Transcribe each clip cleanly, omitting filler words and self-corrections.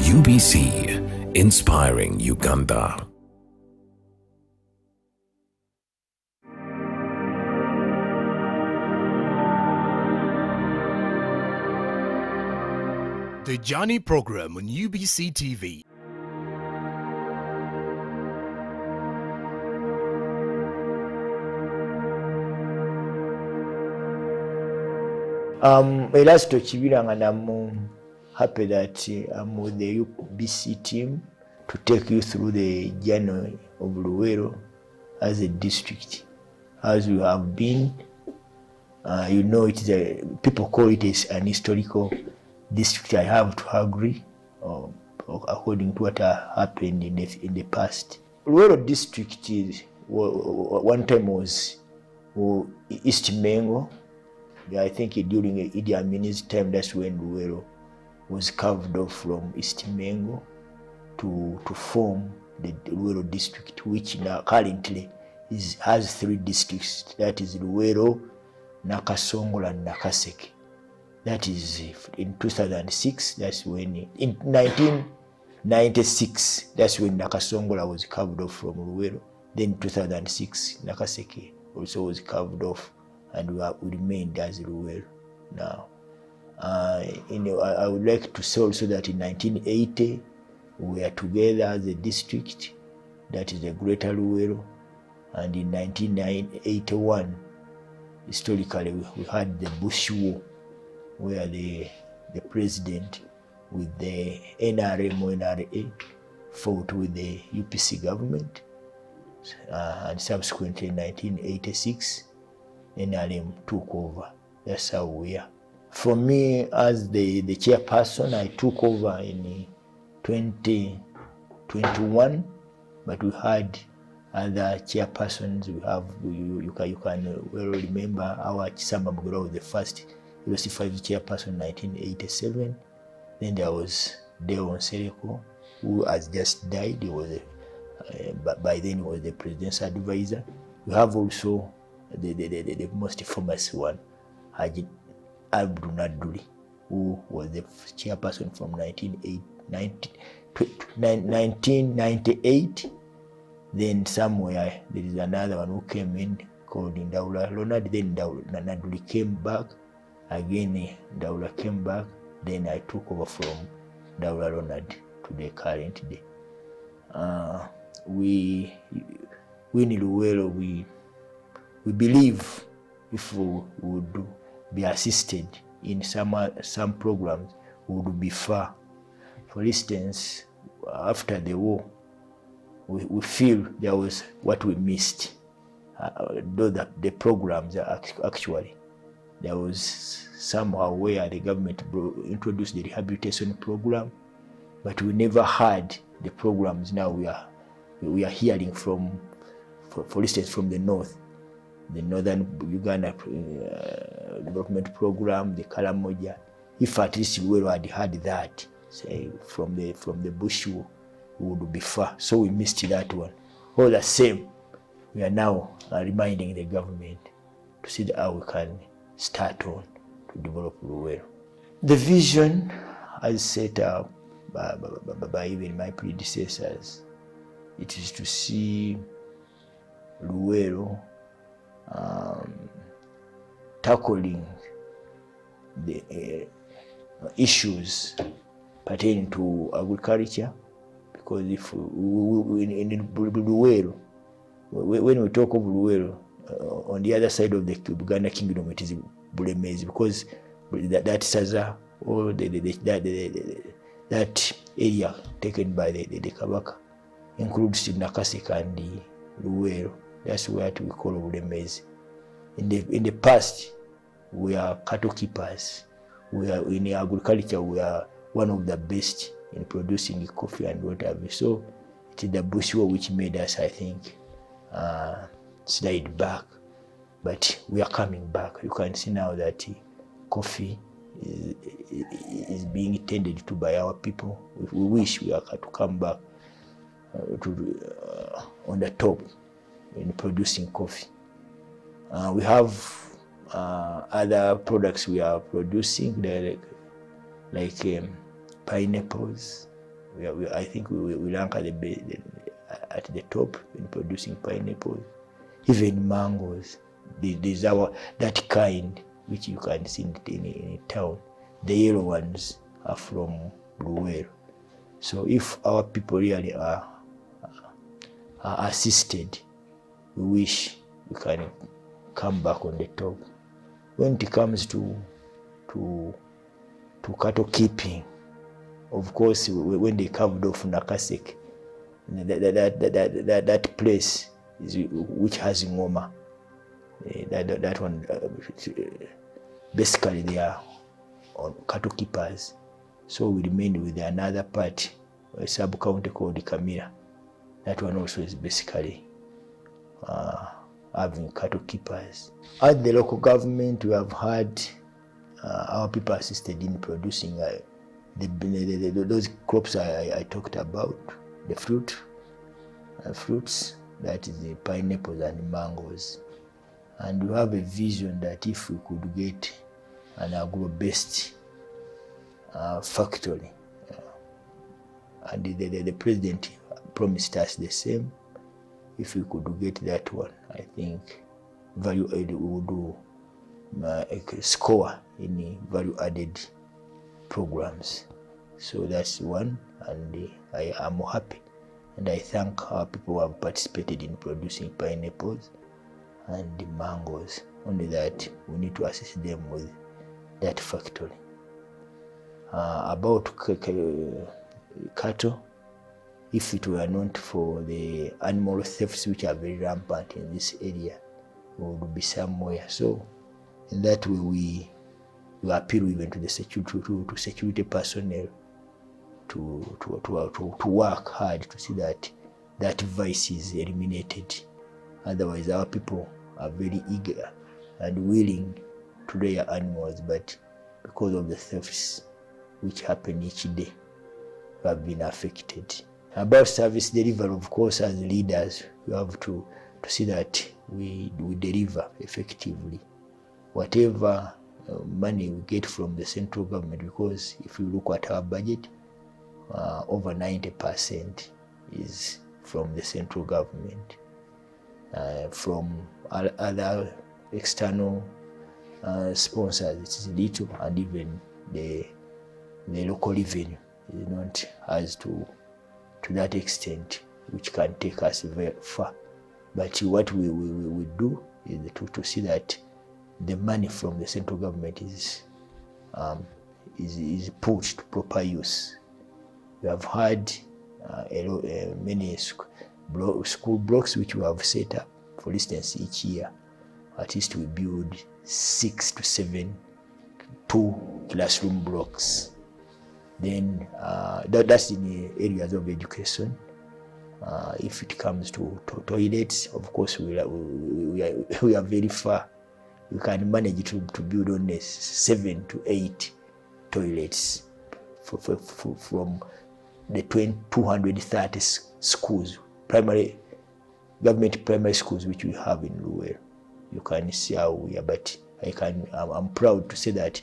UBC, inspiring Uganda. The Journey program on UBC TV. Erasto Kibiranga, and I'm happy that I'm with the UBC team to take you through the journey of Luwero as a district. As you have been, you know, people call it an historical district. I have to agree, according to what happened in the past. Luwero district one time was East Mengo. I think during Idi Amin's time, that's when Luwero was carved off from East Mengo to form the Luwero district, which now currently has 3 districts. That is Luwero, Nakasongola, and Nakaseke. That is in 2006. That's when in 1996. That's when Nakasongola was carved off from Luwero. Then 2006, Nakaseke also was carved off, and we remained as Luwero now. I would like to say also that in 1980 we were together as a district, that is the Greater Luwero, and in 1981 historically we had the Bush War, where the president with the NRA fought with the UPC government, and subsequently in 1986 NRM took over. That's how we are. For me, as the chairperson, I took over in 2021, but we had other chairpersons. You can well remember our Chisamba Mugura was the first UC5 chairperson in 1987. Then there was Deon Sereko, who has just died. He was by then he was the president's advisor. We have also the most famous one, Haji Abdul Naduli, who was the chairperson from 1998. Then somewhere there is another one who came in called Ndaula Ronald. Then Naduli came back. Again, Ndaula came back. Then I took over from Ndaula Ronald to the current day. We in Luwero, we believe if we would be assisted in some programs, we would be far. For instance, after the war, we feel there was what we missed. Though the programs are actually, there was somehow where the government introduced the rehabilitation program, but we never had the programs. Now we are hearing from, for instance, from the north, the Northern Uganda Development Program, the Karamoja. If at least we had that, say from the Bush War, we would be far. So we missed that one. All the same, we are now reminding the government to see how we can start on to develop Luwero. The vision, as set up by even my predecessors, it is to see Luwero tackling the issues pertaining to agriculture, because if in Luwero, when we talk of Luwero, on the other side of the Buganda Kingdom, it is Bulemezi, because that Saza or that area taken by the Kabaka includes Nakaseke and the Luwero. That's what we call Bulemezi. In the past, we are cattle keepers. We are in agriculture. We are one of the best in producing coffee and what have you. So it is the Bush War which made us, I think, slide back. But we are coming back. You can see now that coffee is being tended to by our people. We wish we are to come back on the top in producing coffee. We have other products we are producing, like pineapples, I think we rank at the top in producing pineapples, even mangoes. There's that kind which you can see in a town. The yellow ones are from Luweero. So if our people really are assisted, we wish we can come back on the top. When it comes to cattle keeping, of course, when they carved off Nakaseke, that place is, which has Ngoma, that one, basically they are on cattle keepers. So we remained with another part, a sub-county called Kamira. That one also is basically having cattle keepers. At the local government, we have had our people assisted in producing those crops I talked about, the fruits, that is the pineapples and mangoes. And we have a vision that if we could get an agro-based factory, and the president promised us the same, if we could get that one, I think value added, we would do score in value added programs. So that's one, and I am happy, and I thank our people who have participated in producing pineapples and the mangoes. Only that we need to assist them with that factory. About cattle, if it were not for the animal thefts which are very rampant in this area, we would be somewhere. So in that way, we appeal even to the security personnel to work hard to see that vice is eliminated. Otherwise, our people are very eager and willing to rear animals, but because of the thefts which happen each day, we have been affected. About service delivery, of course, as leaders, we have to see that we deliver effectively. Whatever money we get from the central government, because if you look at our budget, over 90% is from the central government. From other external sponsors, it is little, and even the local revenue is not as to that extent, which can take us very far. But what we do is to see that the money from the central government is put to proper use. We have had many school blocks which we have set up. For instance, each year, at least we build 6 to 7 2-classroom blocks. Then that's in the areas of education. If it comes to toilets, of course, we are very far. We can manage to build only 7 to 8 toilets from the 230 schools, government primary schools which we have in Luweero. You can see how we are, but I'm proud to say that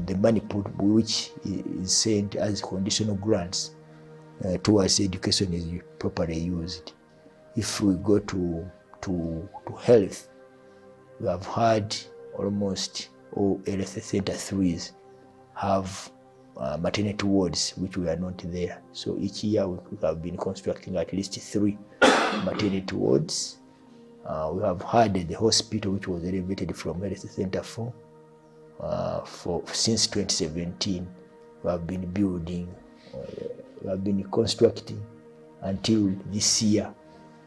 the money which is sent as conditional grants towards education is properly used. If we go to health, we have had almost all health center 3s have maternity wards which we are not there. So each year we have been constructing at least 3 maternity wards. We have had the hospital which was elevated from health center 4 since 2017. We have been building, we have been constructing until this year,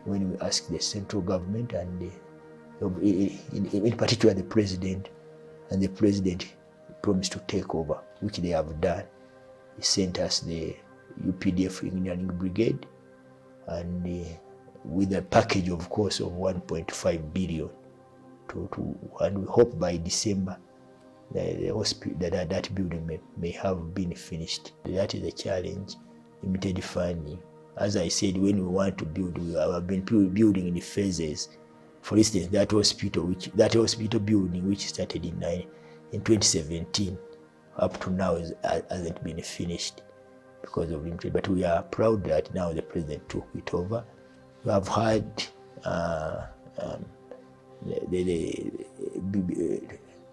when we asked the central government and in particular the president, and the president promised to take over, which they have done. He sent us the UPDF Engineering Brigade, and with a package, of course, of 1.5 billion, and we hope by December the hospital, that building may have been finished. That is a challenge. Limited funding. As I said, when we want to build, we have been building in phases. For instance, that hospital building which started in 2017, up to now hasn't been finished. because of limited. But we are proud that now the president took it over. We have had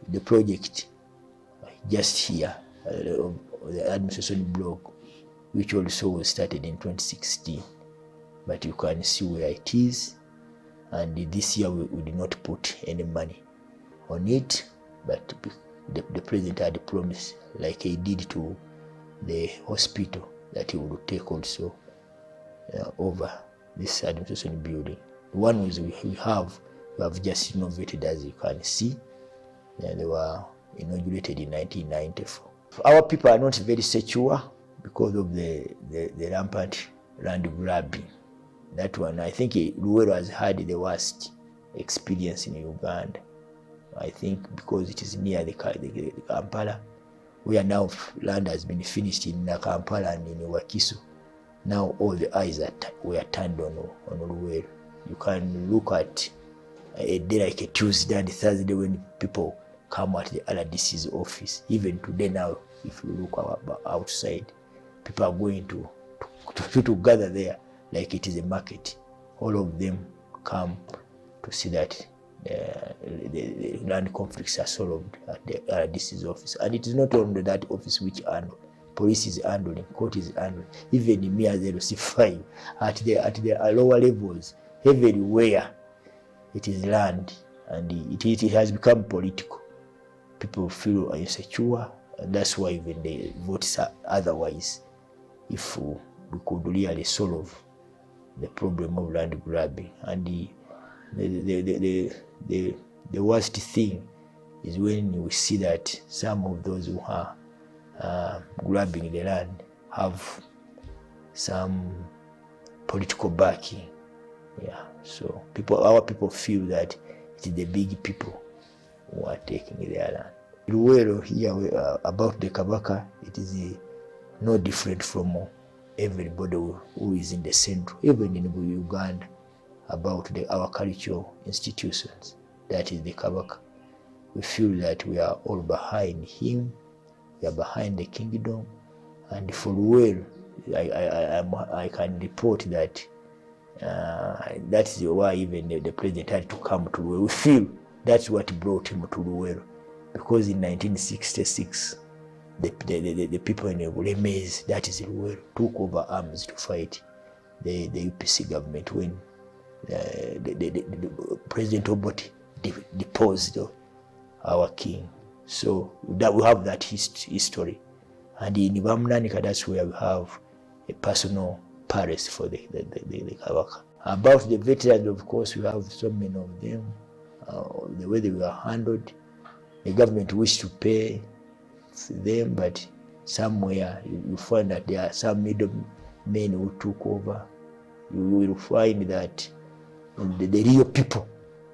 the project just here, the administration block, which also was started in 2016. But you can see where it is. And this year we did not put any money on it, but the president had promised, like he did to the hospital, that he would take also over this administration building. The one was we have just renovated, as you can see. They were inaugurated in 1994. Our people are not very secure because of the rampant land grabbing. That one, I think Luwero has had the worst experience in Uganda. I think because it is near the Kampala, where now land has been finished in Kampala and in Wakiso. Now all the eyes were turned on Luwero. You can look at a day like a Tuesday and Thursday when people come at the RDC's office. Even today now, if you look outside, people are going to gather there like it is a market. All of them come to see that the land conflicts are solved at the RDC's office. And it is not only that office which police is handling, court is handling, even me as LC5 at the lower levels, everywhere it is land, and it has become political. People feel insecure, and that's why even the votes are otherwise. If we could really solve the problem of land grabbing, and the worst thing is when we see that some of those who are grabbing the land have some political backing. Yeah, so our people feel that it is the big people who are taking their land. Luwero here about the Kabaka, it is no different from everybody who is in the central, even in Uganda, about our cultural institutions. That is the Kabaka. We feel that we are all behind him, we are behind the kingdom, and for Luwero, I can report that that's why even the president had to come to Luwero. We feel that's what brought him to Luwero, because in 1966, the people in Bulemeezi, that is Luwero, took over arms to fight the UPC government when the President Obote deposed our king. So that we have that history. And in Bamunanika, that's where we have a personal palace for the Kabaka. About the veterans, of course, we have so many of them. The way they were handled, the government wished to pay them, but somewhere you find that there are some middlemen who took over. You will find that the real people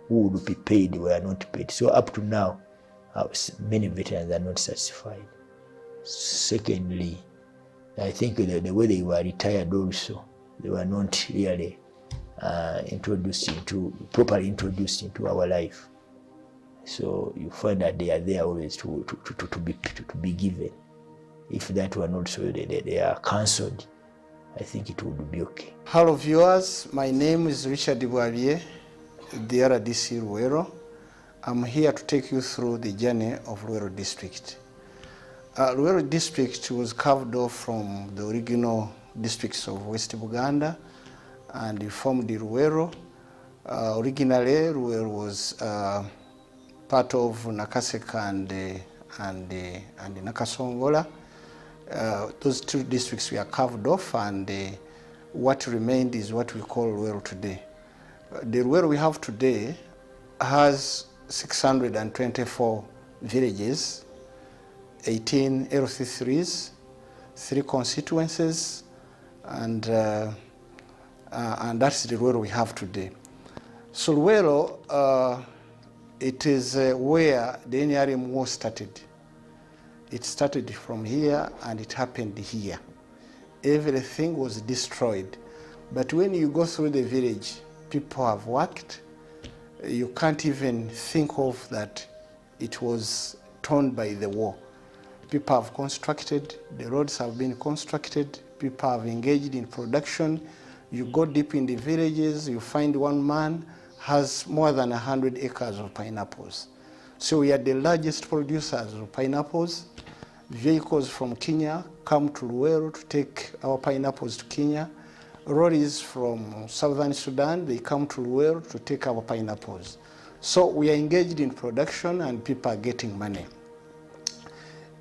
who would be paid were not paid. So up to now, many veterans are not satisfied. Secondly, I think the way they were retired also, they were not really properly introduced into our life. So you find that they are there always to be given. If that were not so, they are cancelled, I think it would be okay. Hello viewers, my name is Richard Bwabye, the RDC Luwero. I'm here to take you through the journey of Luwero District. Luwero District was carved off from the original districts of West Buganda and formed the Luwero. Originally, Luwero was part of Nakaseka and Nakasongola. Those two districts were carved off, and what remained is what we call Luwero today. The Luwero we have today has 624 villages, 18 LC3s, 3 constituencies, and that's the Luwero we have today. So Luwero, it is where the NRM war started. It started from here and it happened here. Everything was destroyed. But when you go through the village, people have worked. You can't even think of that it was torn by the war. People have constructed, the roads have been constructed, people have engaged in production. You go deep in the villages, you find one man has more than 100 acres of pineapples. So we are the largest producers of pineapples. Vehicles from Kenya come to Luweero to take our pineapples to Kenya. Lorries from southern Sudan, they come to Luweero to take our pineapples. So we are engaged in production and people are getting money.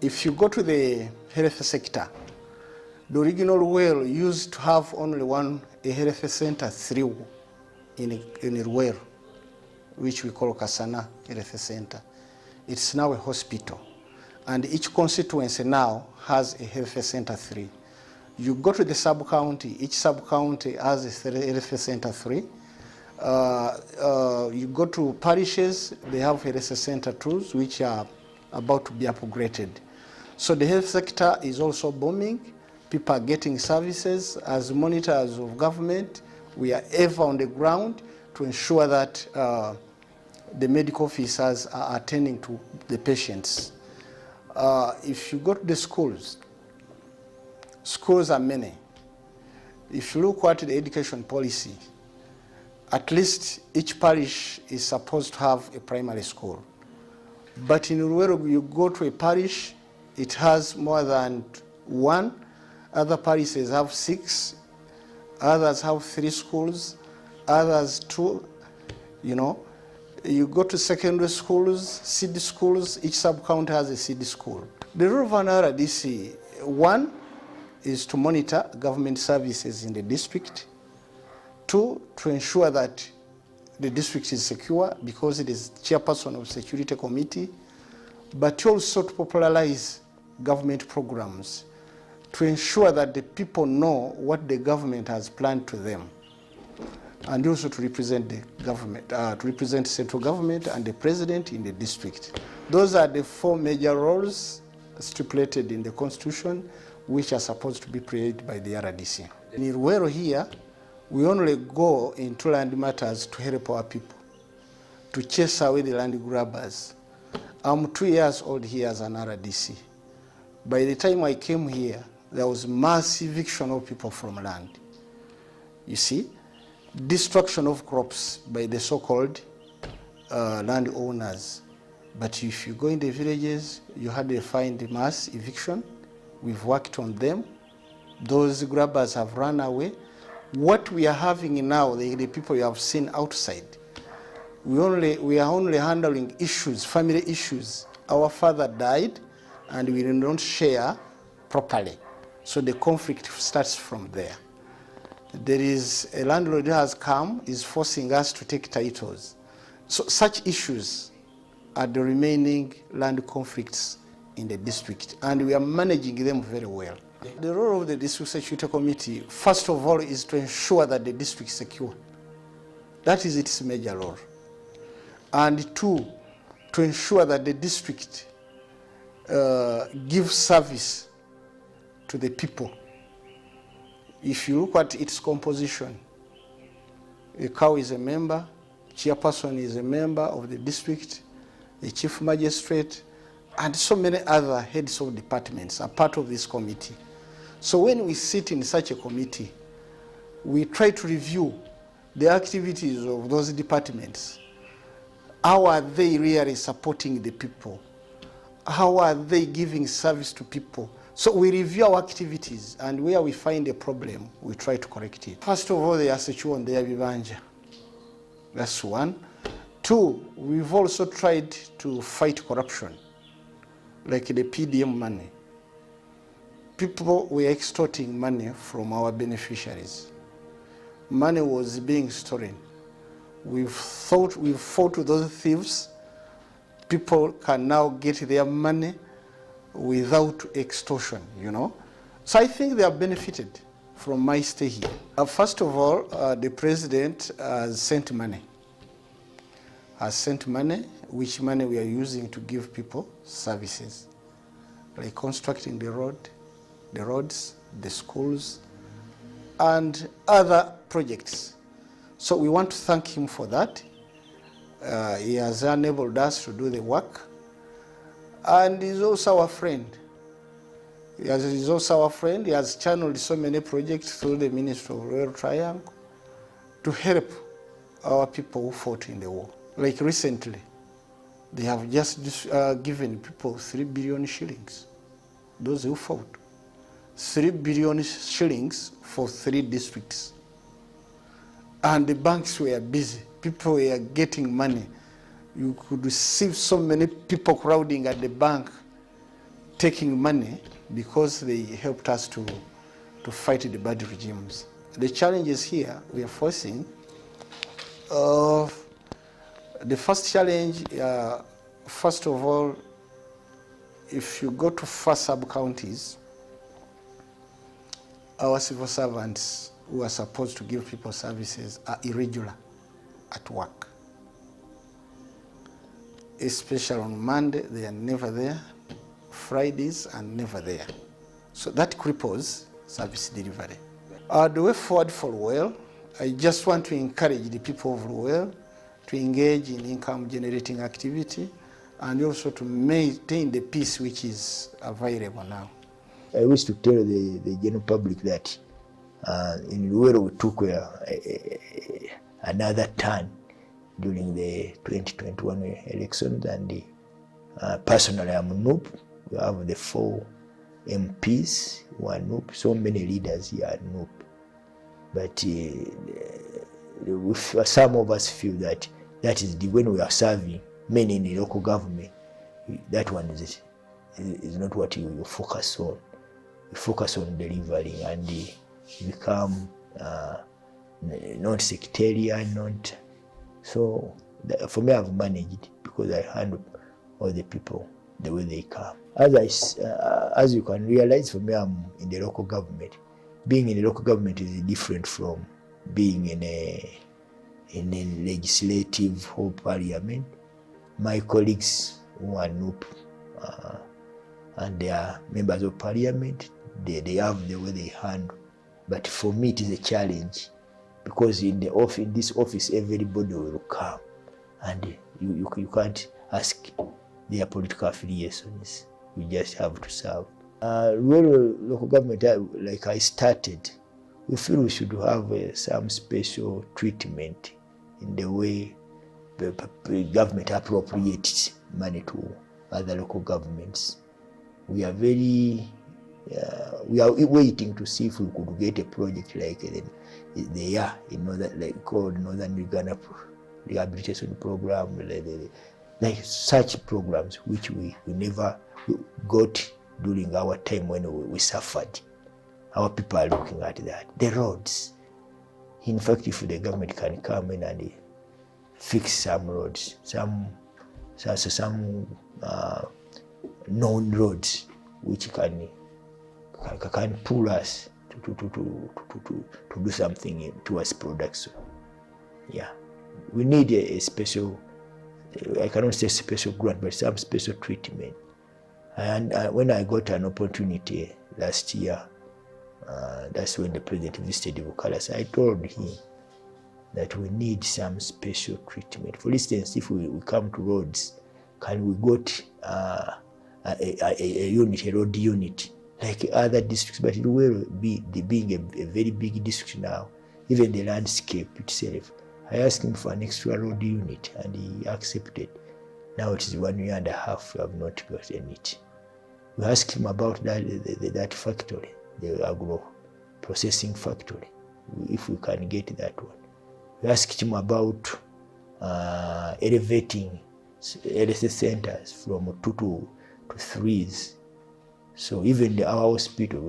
If you go to the health sector, the original Luweero used to have only a health center, 3 in Luweero, which we call Kasana Health Center. It's now a hospital. And each constituency now has a health center 3. You go to the sub-county, each sub-county has a health center 3. You go to parishes, they have health center 2s, which are about to be upgraded. So the health sector is also booming. People are getting services. As monitors of government, we are ever on the ground to ensure that the medical officers are attending to the patients. If you go to the schools, schools are many. If you look at the education policy, at least each parish is supposed to have a primary school. But in Luweero, you go to a parish, it has more than 1. Other parishes have 6. Others have 3 schools. Others 2. You know, you go to secondary schools, city schools. Each sub-county has a city school. The role of an RDC, 1, is to monitor government services in the district. 2, to ensure that the district is secure because it is chairperson of security committee, but also to popularize government programs to ensure that the people know what the government has planned to them, and also to represent the government, to represent central government and the president in the district. Those are the 4 major roles stipulated in the constitution, which are supposed to be played by the RDC. In Luweero here, we only go into land matters to help our people, to chase away the land grabbers. I'm 2 years old here as an RDC. By the time I came here, there was mass eviction of people from land. You see, destruction of crops by the so-called landowners. But if you go in the villages, you hardly find mass eviction. We've worked on them. Those grabbers have run away. What we are having now, the people you have seen outside, we are only handling issues, family issues. Our father died, and we don't share properly. So the conflict starts from there. There is a landlord who has come, is forcing us to take titles. So such issues are the remaining land conflicts in the district, and we are managing them very well. The role of the District Security Committee, first of all, is to ensure that the district is secure. That is its major role. And 2, to ensure that the district gives service to the people. If you look at its composition, the COW is a member, chairperson is a member of the district, the chief magistrate, and so many other heads of departments are part of this committee. So when we sit in such a committee, we try to review the activities of those departments. How are they really supporting the people? How are they giving service to people? So we review our activities, and where we find a problem, we try to correct it. First of all, they are secured their vibanja. That's 1. 2, we've also tried to fight corruption, like the PDM money. People were extorting money from our beneficiaries. Money was being stolen. We've fought with those thieves. People can now get their money without extortion, you know. So I think they have benefited from my stay here. First of all, the president has sent money. Which money we are using to give people services, like constructing the roads, the schools, and other projects. So we want to thank him for that. He has enabled us to do the work. And he's also our friend. He's also our friend. He has channeled so many projects through the Ministry of Royal Triangle to help our people who fought in the war. Like recently, they have just given people 3 billion shillings, those who fought. 3 billion shillings for 3 districts. And the banks were busy. People were getting money. You could see so many people crowding at the bank taking money because they helped us to fight the bad regimes. The challenges here we are facing, the first challenge, first of all, if you go to 4 sub-counties, our civil servants who are supposed to give people services are irregular at work. Especially on Monday, they are never there. Fridays are never there. So that cripples service delivery. The way forward for Luwero, I just want to encourage the people of Luwero to engage in income generating activity and also to maintain the peace which is available now. I wish to tell the general public that in Luwero we took another turn during the 2021 elections, and personally I'm NUP. We have the 4 MPs who are NUP, so many leaders here are NUP. But some of us feel that is when we are serving, many in the local government, that one is not what you focus on. You focus on delivering and become not sectarian, not. So for me, I've managed because I handle all the people the way they come. As you can realize, for me, I'm in the local government. Being in the local government is different from being in a legislative or parliament. My colleagues who are NUP and they are members of parliament, they have the way they handle. But for me, it is a challenge because in this office, everybody will come, and you can't ask their political affiliations. You just have to serve. Rural local government, like I started, we feel we should have some special treatment in the way the government appropriates money to other local governments. We are waiting to see if we could get a project like they are in called Northern Uganda Rehabilitation Program, like such programs which we never got during our time when we suffered. Our people are looking at that. The roads. In fact, if the government can come in and fix some roads, some known roads which can pull us to do something towards production. Yeah, we need a special, I cannot say special grant, but some special treatment. And when I got an opportunity last year, that's when the president visited Bukalas, I told him that we need some special treatment. For instance, if we come to roads, can we got a road unit like other districts, but it will be being a very big district now, even the landscape itself. I asked him for an extra road unit and he accepted. Now it is 1.5 years we have not gotten it. We asked him about that factory, the agro processing factory, if we can get that one. We asked him about elevating LSS centers from 2 to 3s. So even our hospital,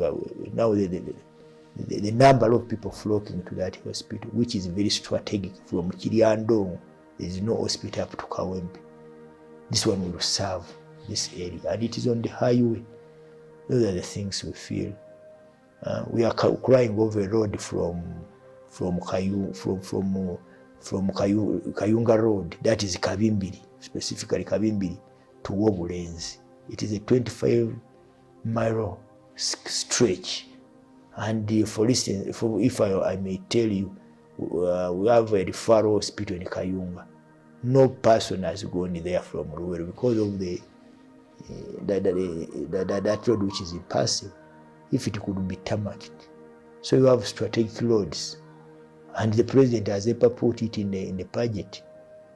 now the number of people flocking to that hospital, which is very strategic from Kiriandong, there is no hospital up to Kawempe. This one will serve this area, and it is on the highway. Those are the things we feel. We are crying over a road from Kayunga Road, that is Kabimbiri, specifically Kabimbiri, to Wobulenzi. It is a 25-mile stretch. And for instance, if I may tell you, we have a referral hospital in Kayunga. No person has gone there from Luwero because of the that road which is impassive, if it could be tarmacked. So you have strategic roads, and the president has ever put it in the budget.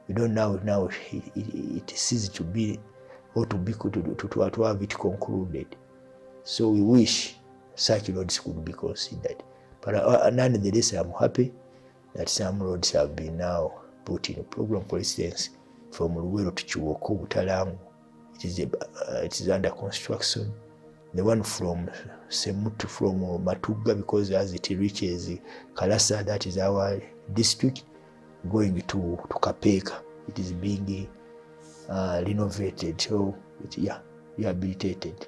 We don't know now it ceases to be or to have it concluded. So we wish such roads could be considered. But nonetheless, I'm happy that some roads have been now put in a program. For instance, from Luwero to Chiwoko, Butalangu, it is under construction. The one from Semutu, from Matuga, because as it reaches Kalasa, that is our district, going to Kapeka, it is being renovated, so rehabilitated.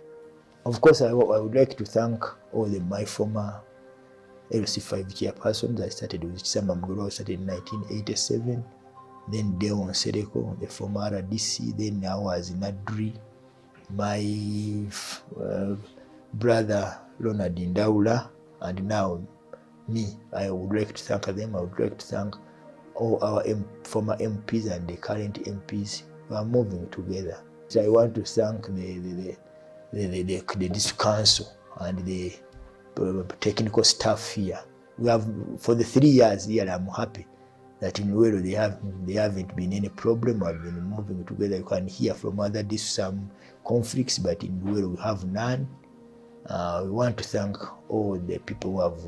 Of course, I would like to thank all my former LC5 chairpersons. I started with Chisamba Mugoro, started in 1987. Then Deon Sereko, the former RDC. Then I was in Adri. My brother Ronald Ndaula, and now me. I would like to thank them. I would like to thank all our former MPs and the current MPs who are moving together. So I want to thank the district council and the technical staff here. We have, for the 3 years here, I'm happy that in Luwero they haven't been any problem. I've been moving together. You can hear from other districts some conflicts, but in Luwero we have none. We want to thank all the people who have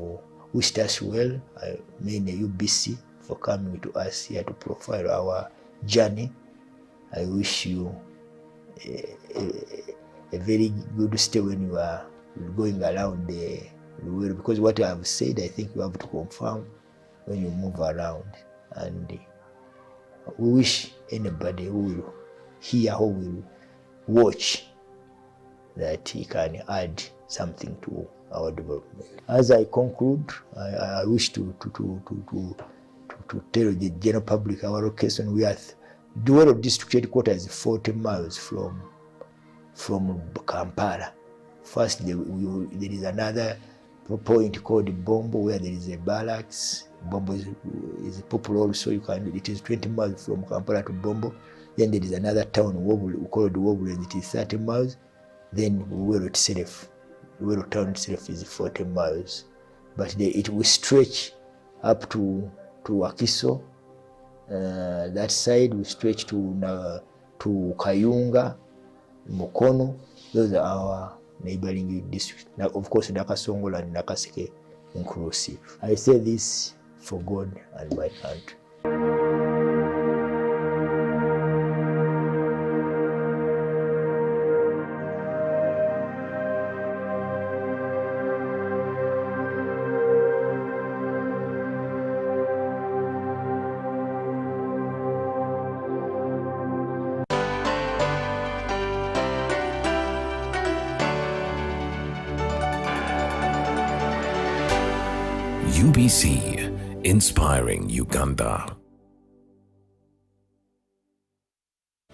wished us well, mainly UBC, for coming to us here to profile our journey. I wish you a very good stay when you are going around the Luwero, because what I have said, I think you have to confirm when you move around. And we wish anybody who will hear, who will watch, that he can add something to our development. As I conclude, I wish to tell the general public our location. We are Luwero district headquarters is 40 miles from Kampala. First, there is another point called Bombo, where there is a barracks. Bombo is popular also. It is 20 miles from Kampala to Bombo. Then there is another town, called Wobule, and it is 30 miles. Then Luwero itself, Luwero town itself is 40 miles. But it will stretch up to Akiso. That side will stretch to Kayunga, Mukono. Those are our neighboring districts. Now, of course, Nakasongola and Nakaseke inclusive. I say this for God and my country. UBC, inspiring Uganda.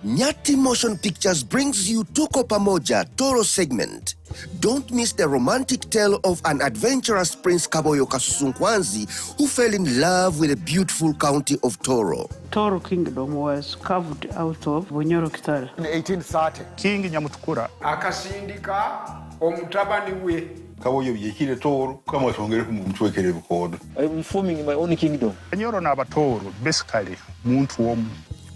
Nyati Motion Pictures brings you Tuko Pamoja Toro segment. Don't miss the romantic tale of an adventurous Prince Kaboyo Kasusunkwanzi who fell in love with the beautiful county of Toro. Toro Kingdom was carved out of Bunyoro Kitale. In 1830, King Nyamutukura akasindika omutabani we Kaboyo yekile Toro kama songere kumumchwekele bukodo. I'm forming in my own kingdom. Nyoro na Batoro basically muntu womu.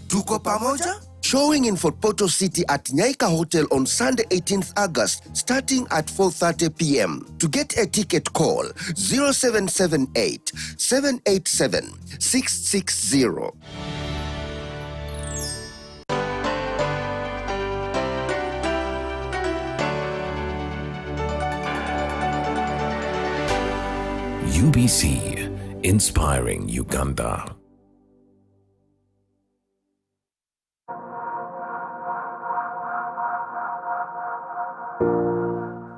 Tuko Pamoja? Showing in Fort Portal City at Nyaika Hotel on Sunday 18th August starting at 4:30 p.m. To get a ticket, call 0778 787 660. UBC, inspiring Uganda.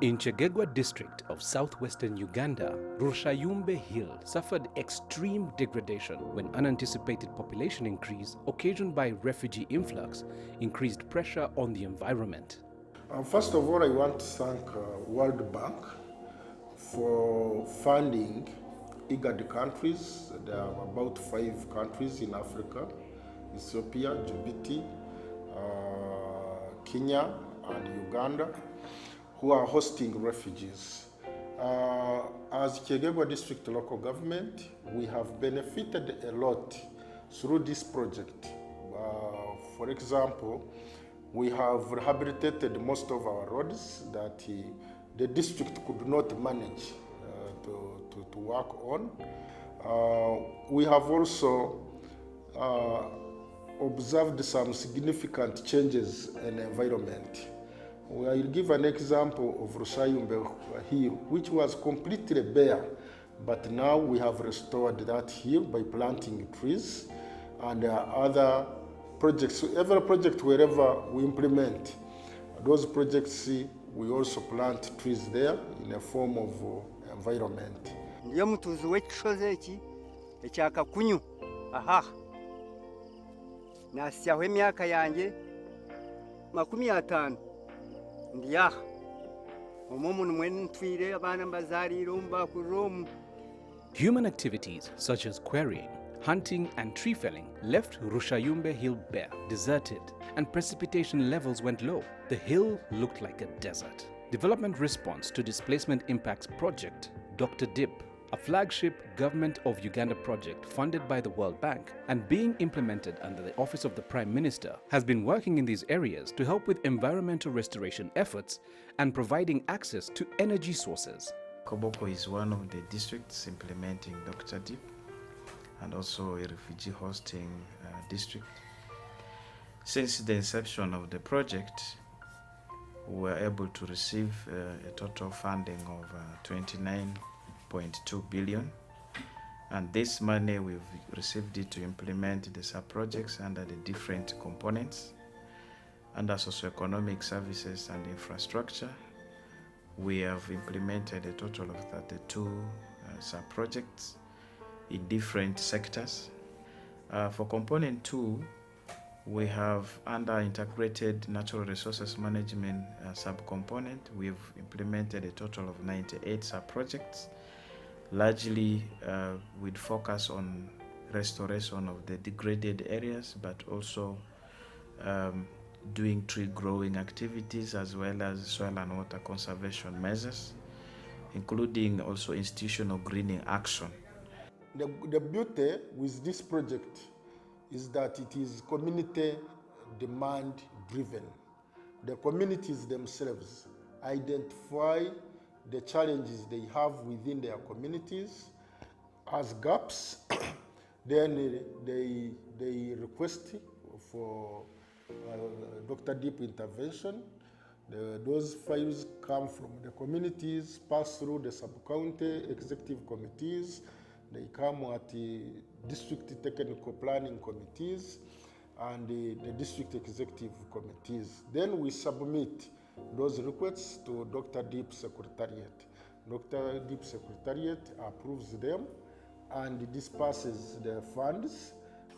In Chegegwa district of southwestern Uganda, Rushayumbe Hill suffered extreme degradation when unanticipated population increase occasioned by refugee influx increased pressure on the environment. First of all, I want to thank World Bank for funding IGAD countries. There are about 5 countries in Africa: Ethiopia, Djibouti, Kenya, and Uganda, who are hosting refugees. As Kyegegwa District Local Government, we have benefited a lot through this project. For example, we have rehabilitated most of our roads that the district could not manage to work on. We have also observed some significant changes in the environment. I'll give an example of Rushayumbe Hill, which was completely bare, but now we have restored that hill by planting trees, and other projects. Every project wherever we implement those projects, we also plant trees there in a form of environment. Ndiye mutuzi w'ekishozi eki ekyakakunyu aha nasyaho emyaka yanjye 50 ndi aha omwo muno mwene ntwire abana mbazarire omu. Human activities such as quarrying, hunting and tree felling left Rushayumbe Hill bare, deserted, and precipitation levels went low. The hill looked like a desert. Development Response to Displacement Impacts Project, Dr. DIP, a flagship Government of Uganda project funded by the World Bank and being implemented under the Office of the Prime Minister, has been working in these areas to help with environmental restoration efforts and providing access to energy sources. Koboko is one of the districts implementing Dr. DIP and also a refugee hosting district. Since the inception of the project, we were able to receive a total funding of 29.2 billion, and this money we've received it to implement the sub-projects under the different components. Under socioeconomic services and infrastructure, we have implemented a total of 32 sub-projects in different sectors. For component 2, we have under integrated natural resources management sub-component, we've implemented a total of 98 sub-projects, largely with focus on restoration of the degraded areas, but also doing tree growing activities as well as soil and water conservation measures, including also institutional greening action. The beauty with this project is that it is community demand driven. The communities themselves identify the challenges they have within their communities as gaps. Then they request for Dr. DIP intervention. Those files come from the communities, pass through the sub-county executive committees. They come at the district technical planning committees and the district executive committees. Then we submit those requests to Dr. DIP Secretariat. Dr. DIP Secretariat approves them and disperses the funds.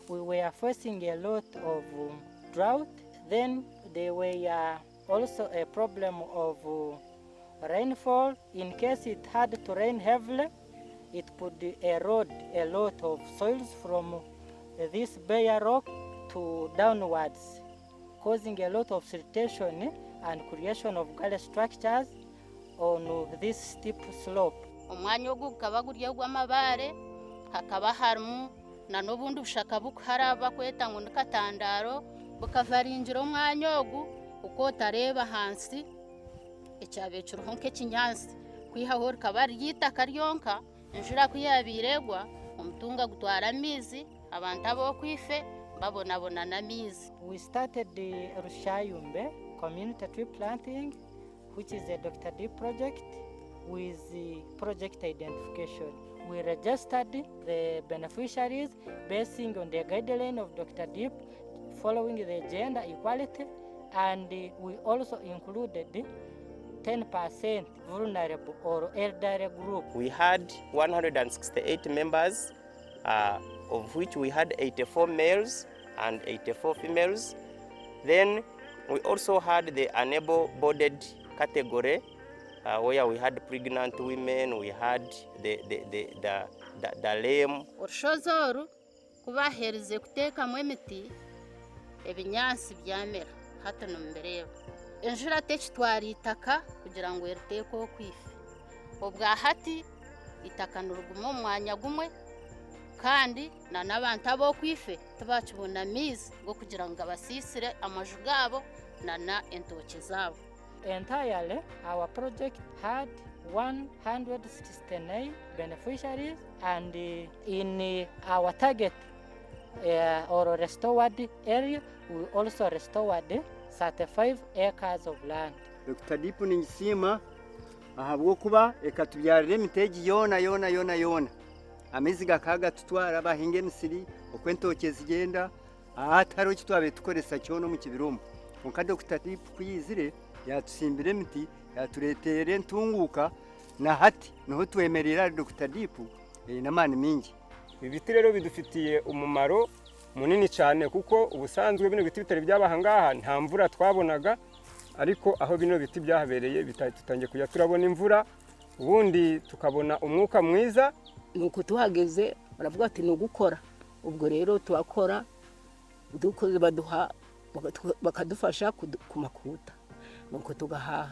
We were facing a lot of drought. Then there were also a problem of rainfall. In case it had to rain heavily, it could erode a lot of soils from this bare rock to downwards, causing a lot of siltation and creation of gully structures on this steep slope. Omwanya ogu gukaba guri ogw'amabaare, hakaba harimu na n'obundi bushaka bukuharaba kweta ngu ni Katandaro, bukavaringira omwanya ogu ukotareeba hansi ekyabe kiriho nk'ekinyansi kwihaho rikaba ry'itaka ryonka. Enjura kuyabiregwa omutunga gutwara amaizi abantu ab'okwife babonabona n'amaizi. We started the Rushayumbe community tree planting, which is a Dr. DIP project, with the project identification. We registered the beneficiaries basing on the guideline of Dr. DIP, following the gender equality, and we also included 10% vulnerable or elderly group. We had 168 members, of which we had 84 males and 84 females. Then we also had the unable-bodied category, where we had pregnant women, we had the lame. Orushozoru kubahereze kutekamu emiti ebinyansi byamera hata nombereba enjura tekitwara itaka kugira ngo eriteeko kwife obwa hati itaka nurugumo mwanya gumwe kandi na n'abantu abo kwife tubakibona mizi go kugira ngo abasisire amaju gabo na entoke zabo. Entirely, our project had 169 beneficiaries, and in our target or restored area, we also restored 35 acres of land. Dr. Dipu Nisima ahabwo kuba ekatubyarire miteji yona amezi gakaga tutwara abahinge misiri okwentoke zigenda ahataro kitwabe tukoresa cyono mu kibirombo muka Dr. Dipu kuyizire yatusimbire miti yaturetere ntunguka na hati noho twemerera Dr. Dipu n'amani mingi. Ibiti rero bidufitiye umumaro munini cyane kuko ubusanzwe bino biti bitari byabahangaha nta mvura twabonaga, ariko aho bino biti byahabereye tutangiye kujya turabona imvura ubundi tukabona umwuka mwiza. Nuko tuhageze baravuga ati no gukora, ubwo rero tuakora dukoze baduha bakadufasha kumakuta nuko tugahaha